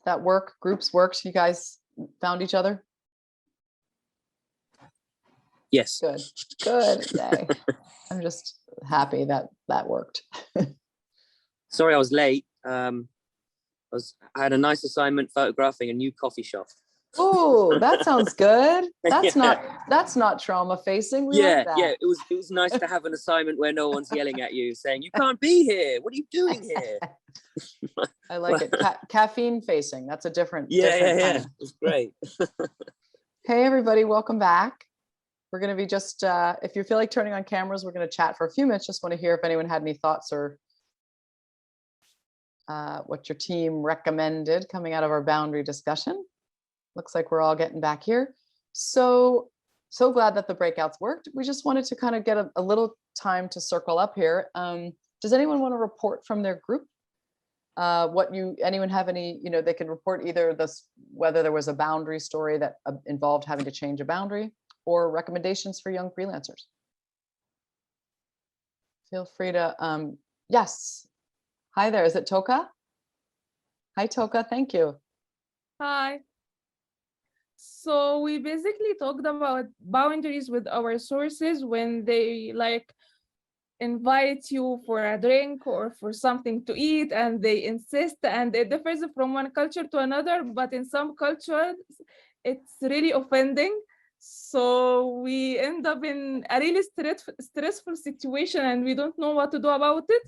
that groups worked? You guys found each other? Yes. Good. Yay. I'm just happy that worked. Sorry I was late. I had a nice assignment photographing a new coffee shop. Oh, that sounds good. That's Yeah. not trauma facing. Yeah. It was nice to have an assignment where no one's yelling at you saying, you can't be here. What are you doing here? I like it. Caffeine facing. That's a different. Yeah. It's great. Hey, everybody. Welcome back. We're going to be just, if you feel like turning on cameras, we're going to chat for a few minutes. Just want to hear if anyone had any thoughts or what your team recommended coming out of our boundary discussion. Looks like we're all getting back here. So glad that the breakouts worked. We just wanted to kind of get a little time to circle up here. Does anyone want to report from their group? Anyone have any, they can report either whether there was a boundary story that involved having to change a boundary or recommendations for young freelancers. Feel free to, yes. Hi there, is it Toka? Hi Toka, thank you. Hi. So we basically talked about boundaries with our sources when they invite you for a drink or for something to eat and they insist, and it differs from one culture to another, but in some cultures it's really offending. So we end up in a really stressful situation and we don't know what to do about it.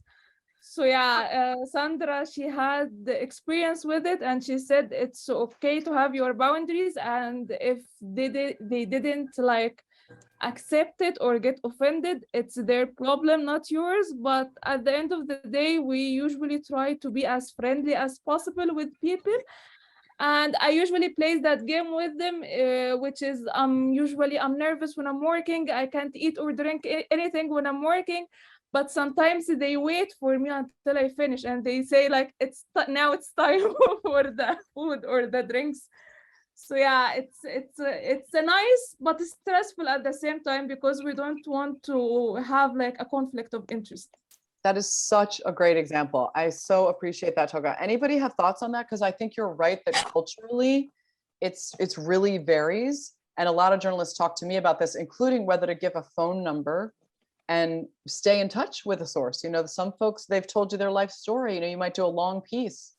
So yeah, Sandra, she had the experience with it and she said it's okay to have your boundaries, and if they didn't accept it or get offended, it's their problem, not yours. But at the end of the day, we usually try to be as friendly as possible with people. And I usually play that game with them, which is I'm nervous when I'm working. I can't eat or drink anything when I'm working. But sometimes they wait for me until I finish and they say now it's time for the food or the drinks. So yeah, it's a nice but stressful at the same time because we don't want to have a conflict of interest. That is such a great example. I so appreciate that, Toga. Anybody have thoughts on that? Because I think you're right that culturally it's really varies. And a lot of journalists talk to me about this, including whether to give a phone number and stay in touch with a source. Some folks, they've told you their life story. You might do a long piece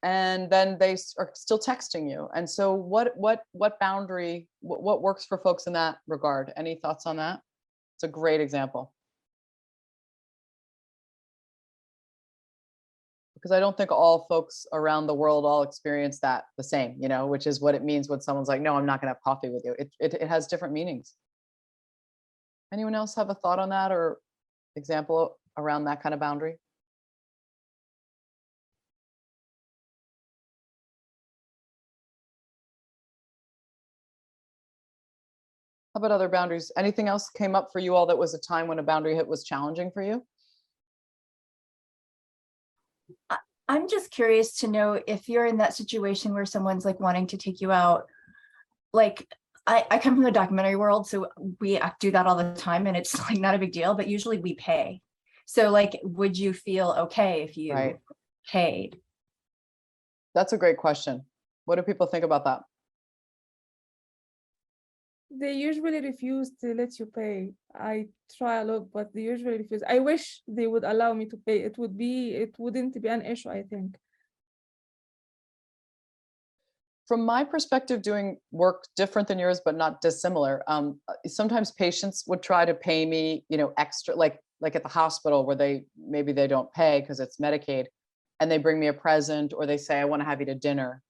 and then they are still texting you. And so what boundary, what works for folks in that regard? Any thoughts on that? It's a great example. Because I don't think all folks around the world all experience that the same, which is what it means when someone's like, no, I'm not gonna have coffee with you. It has different meanings. Anyone else have a thought on that or example around that kind of boundary? How about other boundaries? Anything else came up for you all that was a time when a boundary hit was challenging for you? I'm just curious to know if you're in that situation where someone's wanting to take you out. I come from the documentary world, so we do that all the time and it's not a big deal, but usually we pay. So would you feel okay if you paid? That's a great question. What do people think about that? They usually refuse to let you pay. I try a lot, but they usually refuse. I wish they would allow me to pay. It wouldn't be an issue, I think. From my perspective, doing work different than yours, but not dissimilar. Sometimes patients would try to pay me, extra, like at the hospital where maybe they don't pay because it's Medicaid, and they bring me a present or they say, I want to have you to dinner.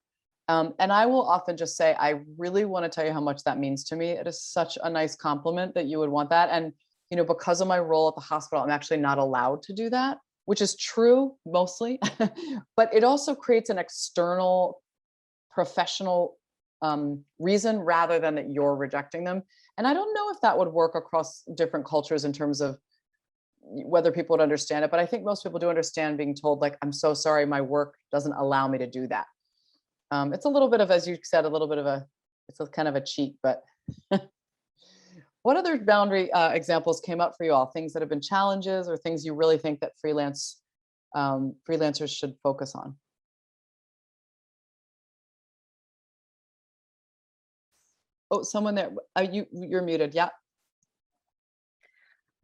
And I will often just say, I really want to tell you how much that means to me. It is such a nice compliment that you would want that. And, because of my role at the hospital, I'm actually not allowed to do that, which is true mostly, but it also creates an external professional reason rather than that you're rejecting them. And I don't know if that would work across different cultures in terms of whether people would understand it, but I think most people do understand being told I'm so sorry, my work doesn't allow me to do that. It's a little bit of, as you said, it's a kind of a cheat, but what other boundary examples came up for you all? Things that have been challenges or things you really think that freelancers should focus on? Oh, someone there. You're muted. Yeah.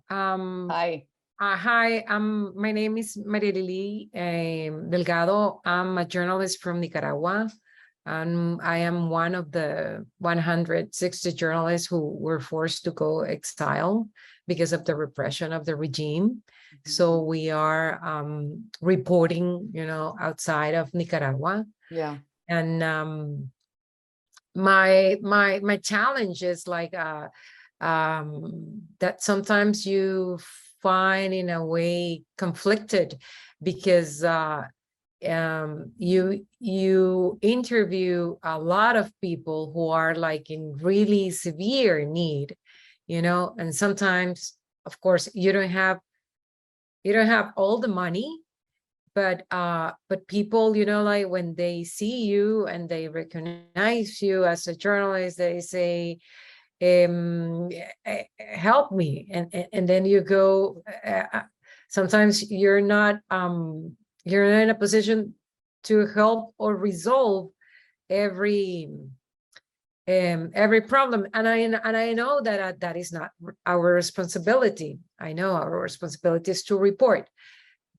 Hi. Hi, my name is Maria Lili Delgado. I'm a journalist from Nicaragua, and I am one of the 160 journalists who were forced to go exile because of the repression of the regime. So we are reporting, outside of Nicaragua. Yeah. And my challenge is like that sometimes you find in a way conflicted because you interview a lot of people who are like in really severe need, and sometimes, of course, you don't have all the money, but people, like when they see you and they recognize you as a journalist, they say, help me, and then you go, sometimes you're not in a position to help or resolve every problem, and I know that that is not our responsibility. I know our responsibility is to report,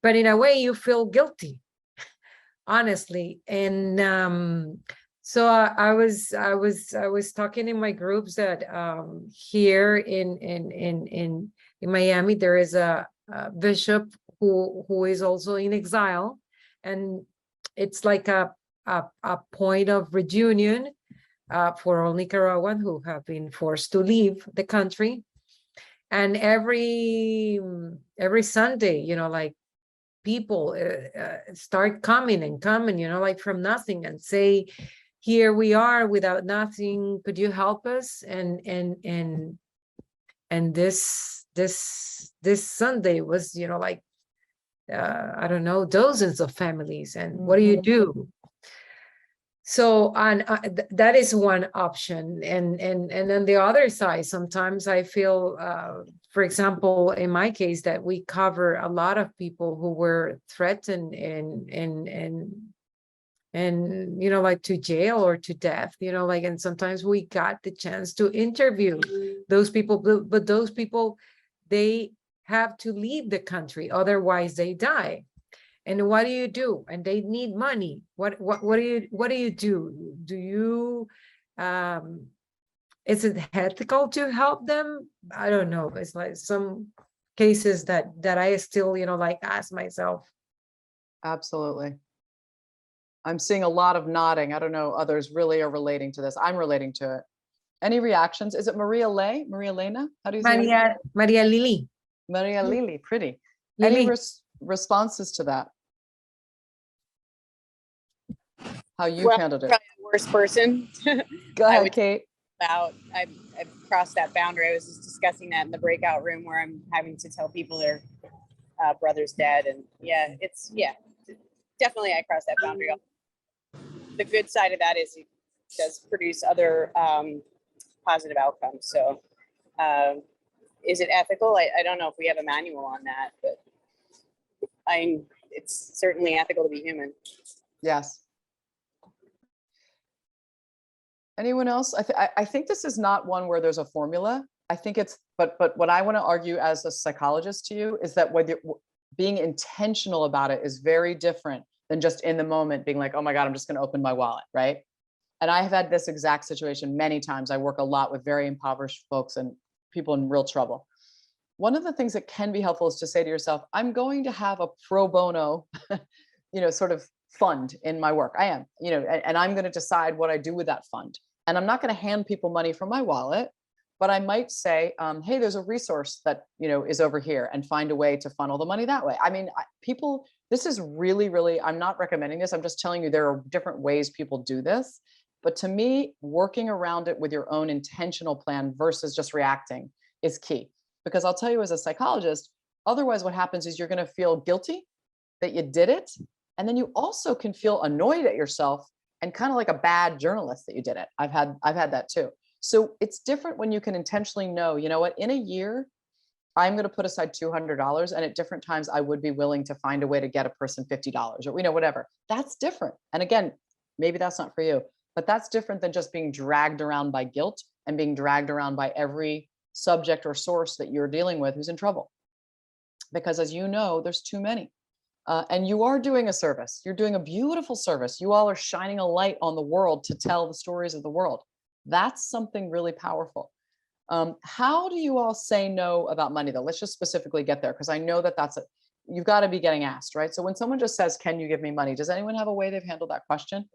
but in a way you feel guilty, honestly. And so I was talking in my groups that here in Miami there is a bishop who is also in exile, and it's like a point of reunion for all Nicaraguans who have been forced to leave the country. And every Sunday, like people start coming, like from nothing, and say, here we are without nothing, could you help us? And this Sunday was, like I don't know, dozens of families. And what do you do? So that is one option. And on the other side, sometimes I feel, for example, in my case, that we cover a lot of people who were threatened and like to jail or to death, like, and sometimes we got the chance to interview those people, but those people, they have to leave the country, otherwise they die. And what do you do? And they need money. What do you do? Do you is it ethical to help them? I don't know. It's like some cases that I still, like ask myself. Absolutely. I'm seeing a lot of nodding. I don't know, others really are relating to this. I'm relating to it. Any reactions? Is it Maria Elena? How do you say it? Maria Lili. Maria Lili, pretty. Lili. Any responses to that? How you handled it? Probably the worst person. Go ahead, Kate. I've crossed that boundary. I was just discussing that in the breakout room where I'm having to tell people their brother's dead, and definitely I crossed that boundary. The good side of that is it does produce other positive outcomes. So is it ethical? I don't know if we have a manual on that, but it's certainly ethical to be human. Yes. Anyone else? I think this is not one where there's a formula. I think it's, but what I want to argue as a psychologist to you is that whether being intentional about it is very different than just in the moment being like, oh my God, I'm just going to open my wallet, right? And I have had this exact situation many times. I work a lot with very impoverished folks and people in real trouble. One of the things that can be helpful is to say to yourself, I'm going to have a pro bono, sort of fund in my work. I am, and I'm going to decide what I do with that fund. And I'm not going to hand people money from my wallet, but I might say, hey, there's a resource that, is over here, and find a way to funnel the money that way. I mean, people, this is really, really, I'm not recommending this. I'm just telling you there are different ways people do this. But to me, working around it with your own intentional plan versus just reacting is key. Because I'll tell you, as a psychologist, otherwise what happens is you're going to feel guilty that you did it. And then you also can feel annoyed at yourself and kind of like a bad journalist that you did it. I've had that too. So it's different when you can intentionally know, you know what, in a year, I'm going to put aside $200, and at different times I would be willing to find a way to get a person $50 or, whatever. That's different. And again, maybe that's not for you, but that's different than just being dragged around by guilt and being dragged around by every subject or source that you're dealing with who's in trouble. Because as you know, there's too many. And you are doing a service. You're doing a beautiful service. You all are shining a light on the world to tell the stories of the world. That's something really powerful. How do you all say no about money though? Let's just specifically get there, because I know that you've got to be getting asked, right? So when someone just says, can you give me money? Does anyone have a way they've handled that question?